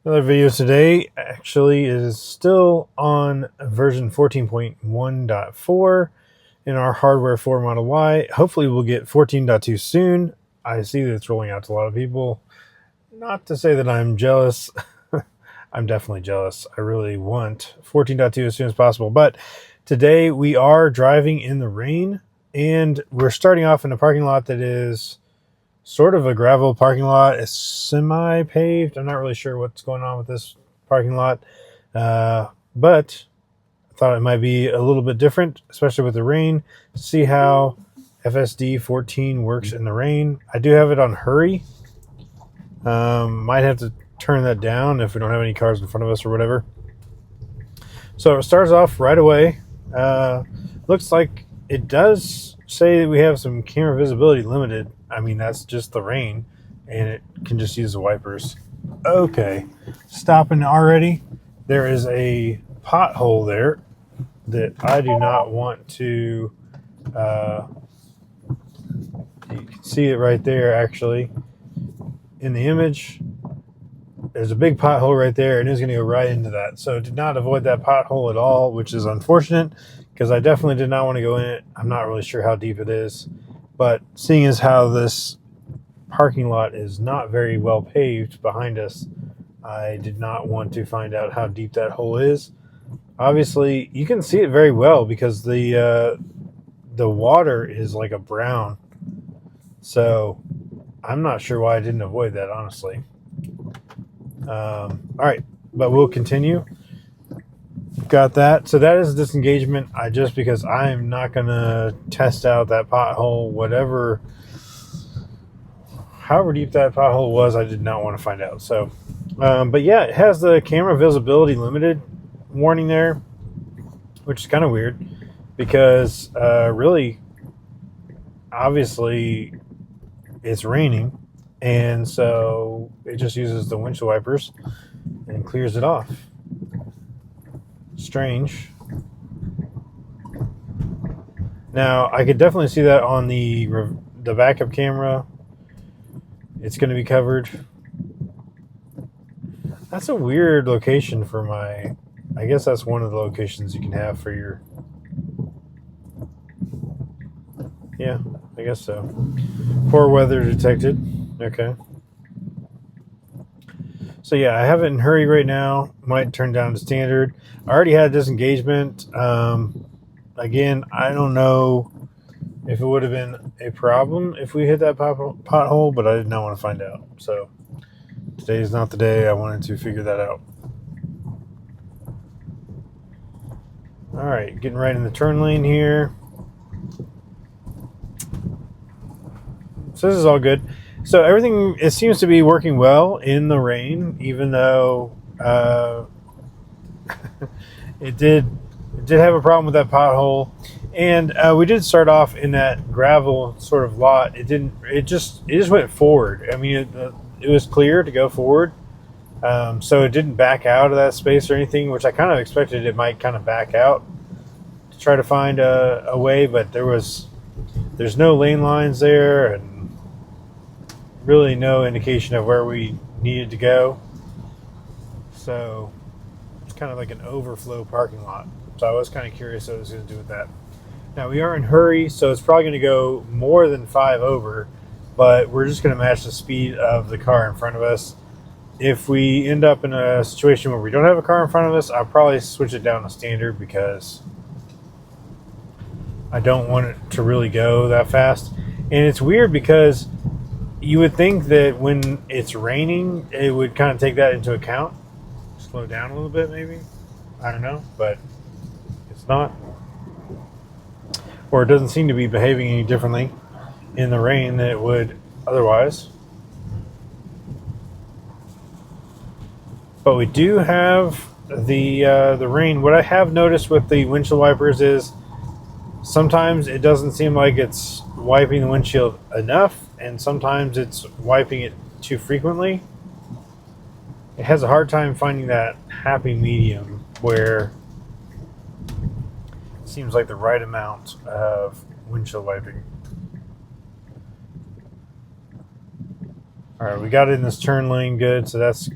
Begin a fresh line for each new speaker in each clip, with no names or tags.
Another video today actually is still on version 14.1.4 in our hardware 4 Model Y. Hopefully we'll get 14.2 soon. I see that it's rolling out to a lot of people. Not to say that I'm jealous. I'm definitely jealous. I really want 14.2 as soon as possible. But today we are driving in the rain, and we're starting off in a parking lot that is sort of a gravel parking lot. It's semi-paved. I'm not really sure what's going on with this parking lot, but I thought it might be a little bit different, especially with the rain. See how FSD 14 works in the rain. I do have it on hurry. Might have to turn that down if we don't have any cars in front of us or whatever. So it starts off right away. Looks like it does say that we have some camera visibility limited. I mean, that's just the rain, and it can just use the wipers. Okay, stopping already. There is a pothole there that I do not want to. You can see it right there, actually, in the image. There's a big pothole right there, and it's going to go right into that. So did not avoid that pothole at all, which is unfortunate because I definitely did not want to go in it. I'm not really sure how deep it is, but seeing as how this parking lot is not very well paved behind us, I did not want to find out how deep that hole is. Obviously, you can see it very well because the water is like a brown. So I'm not sure why I didn't avoid that, honestly. All right, but we'll continue. Got that. So that is disengagement. Just because I'm not going to test out that pothole, however deep that pothole was, I did not want to find out. So, but yeah, it has the camera visibility limited warning there, which is kind of weird because really, obviously, it's raining. And so it just uses the windshield wipers and clears it off. Strange. Now, I could definitely see that on the backup camera. It's going to be covered. That's a weird location for my... I guess that's one of the locations you can have for your... Yeah, I guess so. Poor weather detected. Okay. So yeah, I have it in hurry right now. Might turn down to standard. I already had disengagement. Again, I don't know if it would have been a problem if we hit that pothole, but I did not want to find out. So today is not the day. I wanted to figure that out. All right, getting right in the turn lane here. So this is all good. So everything, it seems to be working well in the rain, even though it did have a problem with that pothole. And we did start off in that gravel sort of lot. It just went forward. I mean, it was clear to go forward. So it didn't back out of that space or anything, which I kind of expected it might kind of back out to try to find a way, but there's no lane lines there, and really no indication of where we needed to go. So it's kind of like an overflow parking lot. So I was kind of curious what it was going to do with that. Now we are in hurry, so it's probably going to go more than 5 over, but we're just going to match the speed of the car in front of us. If we end up in a situation where we don't have a car in front of us, I'll probably switch it down to standard because I don't want it to really go that fast. And it's weird because you would think that when it's raining, it would kind of take that into account. Slow down a little bit, maybe. I don't know, but it's not. Or it doesn't seem to be behaving any differently in the rain than it would otherwise. But we do have the rain. What I have noticed with the windshield wipers is sometimes it doesn't seem like it's wiping the windshield enough, and sometimes it's wiping it too frequently. It has a hard time finding that happy medium where it seems like the right amount of windshield wiping. All right, we got it in this turn lane good, so that's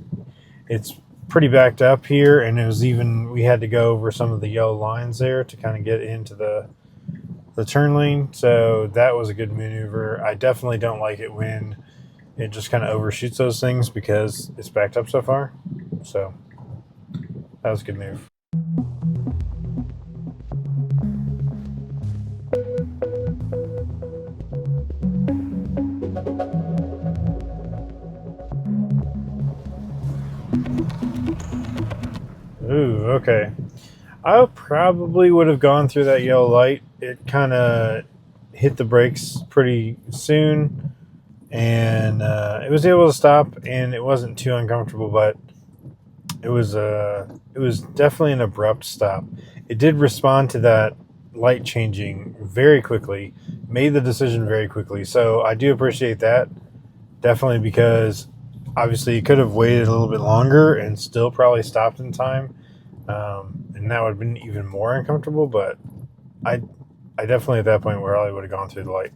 it's pretty backed up here, and we had to go over some of the yellow lines there to kind of get into the turn lane. So that was a good maneuver. I definitely don't like it when it just kind of overshoots those things because it's backed up so far. So that was a good move. Ooh, okay. I probably would have gone through that yellow light. It kind of hit the brakes pretty soon, and it was able to stop, and it wasn't too uncomfortable, but it was definitely an abrupt stop. It did respond to that light changing very quickly, made the decision very quickly. So I do appreciate that, definitely, because obviously it could have waited a little bit longer and still probably stopped in time. And that would have been even more uncomfortable, but I definitely at that point where I would have gone through the light.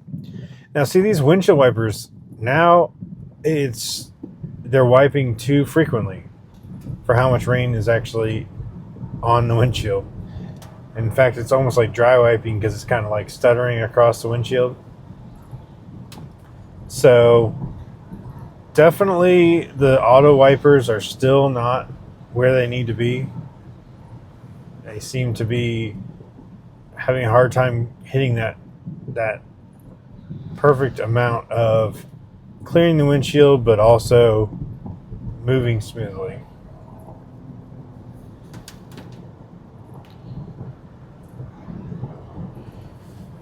Now, see these windshield wipers, now they're wiping too frequently for how much rain is actually on the windshield. In fact, it's almost like dry wiping because it's kind of like stuttering across the windshield. So definitely the auto wipers are still not where they need to be. They seem to be having a hard time hitting that perfect amount of clearing the windshield, but also moving smoothly.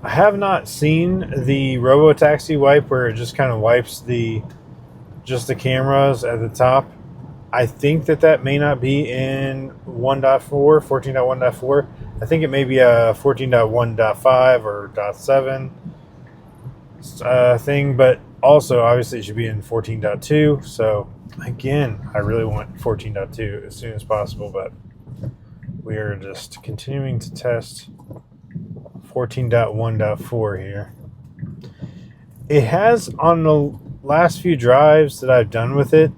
I have not seen the robo-taxi wipe where it just kind of wipes just the cameras at the top. I think that may not be in 1.4, 14.1.4. I think it may be a 14.1.5 or .7 thing, but also obviously it should be in 14.2. So again, I really want 14.2 as soon as possible, but we are just continuing to test 14.1.4 here. It has, on the last few drives that I've done with it,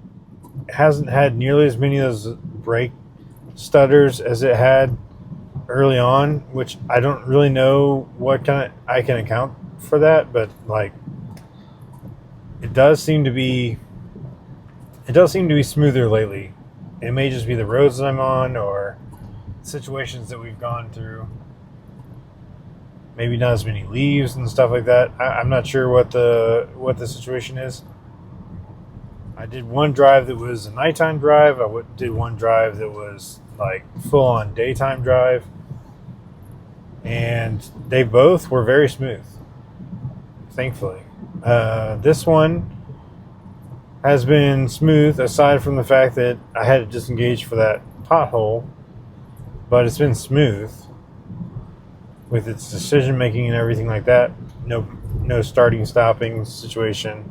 hasn't had nearly as many of those brake stutters as it had early on, which I don't really know what kind of I can account for that, but like it does seem to be smoother lately. It may just be the roads that I'm on or situations that we've gone through. Maybe not as many leaves and stuff like that. I'm not sure what the situation is. I did one drive that was a nighttime drive. I did one drive that was like full on daytime drive, and they both were very smooth, thankfully. This one has been smooth aside from the fact that I had to disengage for that pothole, but it's been smooth with its decision making and everything like that. No starting stopping situation.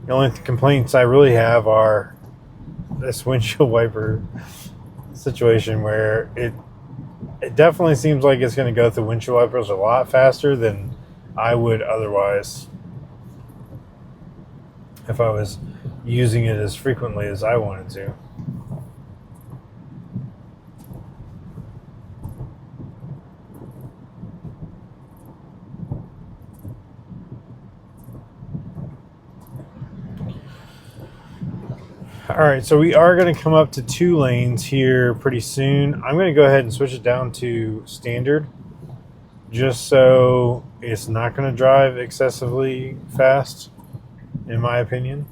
The only complaints I really have are this windshield wiper situation where it definitely seems like it's going to go through windshield wipers a lot faster than I would otherwise if I was using it as frequently as I wanted to. All right, so we are going to come up to 2 lanes here pretty soon. I'm going to go ahead and switch it down to standard just so it's not going to drive excessively fast, in my opinion.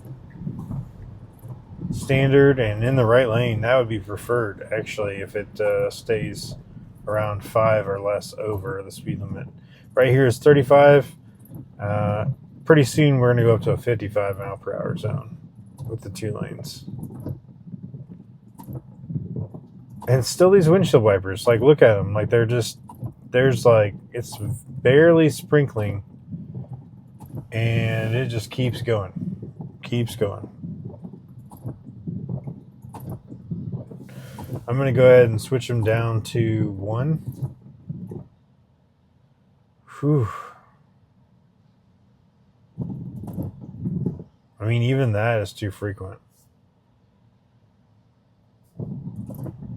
Standard and in the right lane, that would be preferred, actually, if it stays around 5 or less over the speed limit. Right here is 35. Pretty soon we're going to go up to a 55 mile per hour zone with the 2 lanes. And still these windshield wipers, like look at them, like there's like, it's barely sprinkling and it just keeps going. I'm going to go ahead and switch them down to 1. Whew. I mean, even that is too frequent.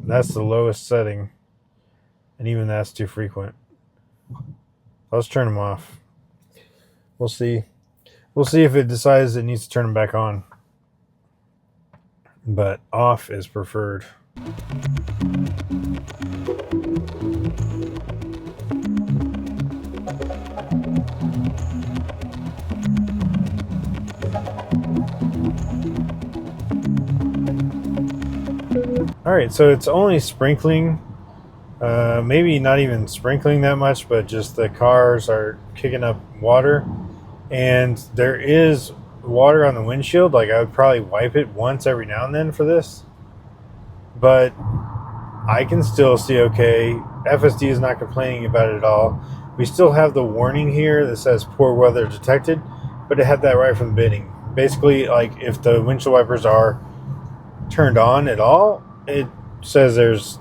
That's the lowest setting, and even that's too frequent. Let's turn them off. We'll see. We'll see if it decides it needs to turn them back on. But off is preferred. Alright, so it's only sprinkling. Maybe not even sprinkling that much, but just the cars are kicking up water. And there is water on the windshield. Like, I would probably wipe it once every now and then for this. But I can still see okay. FSD is not complaining about it at all. We still have the warning here that says poor weather detected, but it had that right from the beginning. Basically, like, if the windshield wipers are turned on at all, it says there's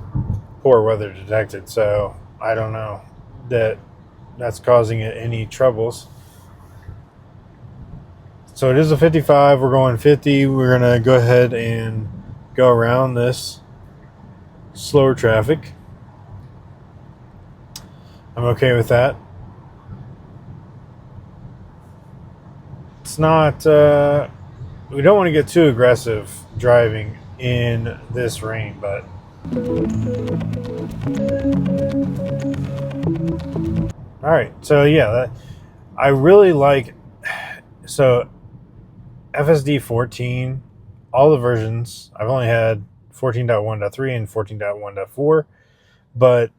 poor weather detected. So I don't know that that's causing it any troubles. So it is a 55. We're going 50. We're going to go ahead and go around this slower traffic. I'm okay with that. It's not, we don't want to get too aggressive driving in this rain, but all right. So yeah, I really like, so FSD 14, all the versions. I've only had 14.1.3 and 14.1.4, but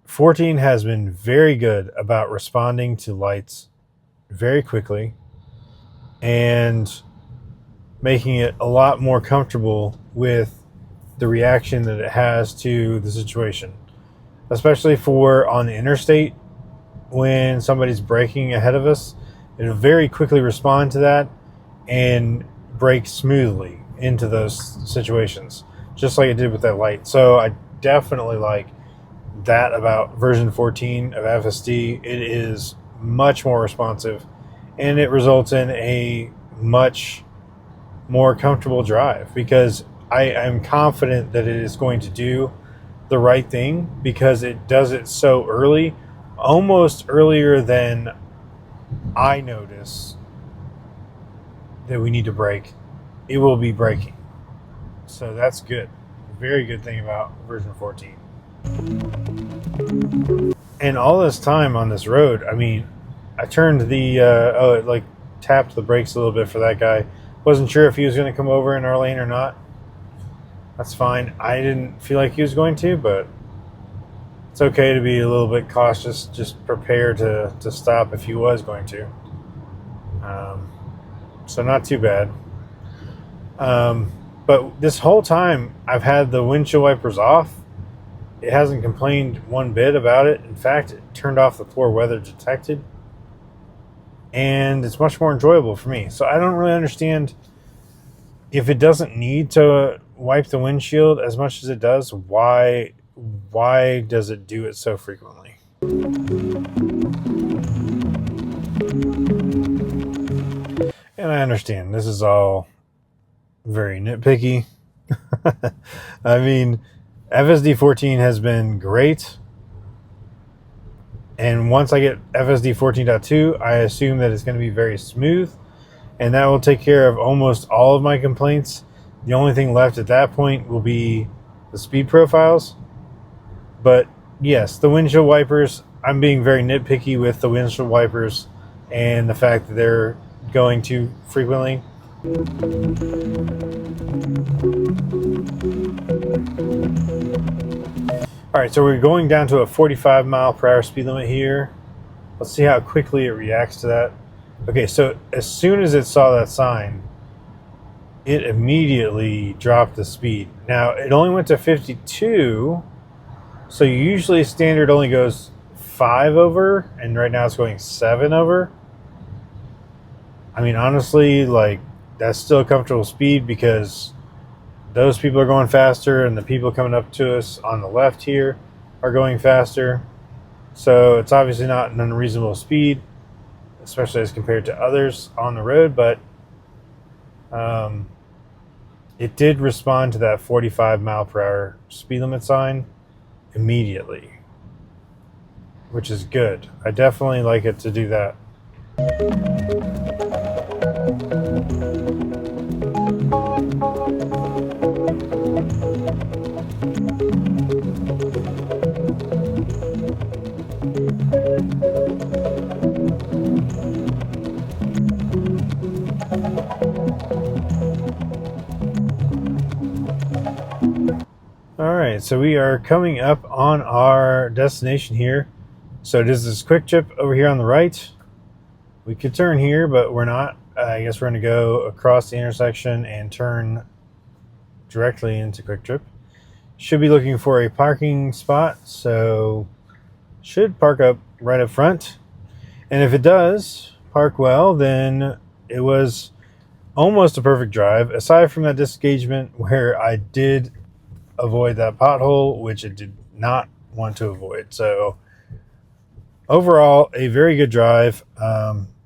14 has been very good about responding to lights very quickly and making it a lot more comfortable with the reaction that it has to the situation, especially for on the interstate when somebody's braking ahead of us. It'll very quickly respond to that and brake smoothly into those situations, just like it did with that light. So I definitely like that about version 14 of FSD. It is much more responsive, and it results in a much more comfortable drive because I am confident that it is going to do the right thing because it does it so early, almost earlier than I notice that we need to brake. It will be braking. So that's good. Very good thing about version 14. And all this time on this road, I mean, I turned the, it like tapped the brakes a little bit for that guy. Wasn't sure if he was going to come over in our lane or not. That's fine. I didn't feel like he was going to, but it's okay to be a little bit cautious. Just prepare to stop if he was going to. So not too bad. But this whole time I've had the windshield wipers off. It hasn't complained one bit about it. In fact, it turned off the poor weather detected. And it's much more enjoyable for me. So I don't really understand if it doesn't need to wipe the windshield as much as it does, why does it do it so frequently? And I understand this is all very nitpicky. I mean, FSD 14 has been great. And once I get FSD 14.2, I assume that it's going to be very smooth. And that will take care of almost all of my complaints. The only thing left at that point will be the speed profiles. But yes, the windshield wipers, I'm being very nitpicky with the windshield wipers and the fact that they're going too frequently. All right, so we're going down to a 45 mile per hour speed limit here. Let's see how quickly it reacts to that. Okay, so as soon as it saw that sign, it immediately dropped the speed. Now, it only went to 52, so usually standard only goes 5 over, and right now it's going 7 over. I mean, honestly, like, that's still a comfortable speed because those people are going faster and the people coming up to us on the left here are going faster. So it's obviously not an unreasonable speed, especially as compared to others on the road, but it did respond to that 45 mph speed limit sign immediately, which is good. I definitely like it to do that. All right, so we are coming up on our destination here. So it is this quick trip over here on the right. We could turn here, but we're not. I guess we're going to go across the intersection and turn directly into Quick Trip. Should be looking for a parking spot, so should park up right up front. And if it does park well, then it was almost a perfect drive, aside from that disengagement where I did avoid that pothole, which it did not want to avoid. So overall, a very good drive.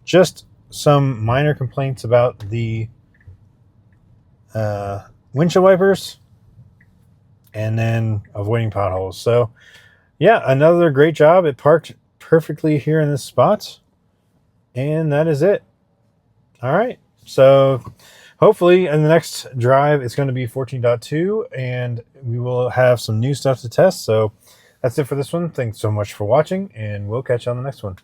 Just some minor complaints about the windshield wipers and then avoiding potholes. So yeah, another great job. It parked perfectly here in this spot, and that is it. All right, so hopefully in the next drive it's going to be 14.2 and we will have some new stuff to test. So that's it for this one. Thanks so much for watching, and we'll catch you on the next one.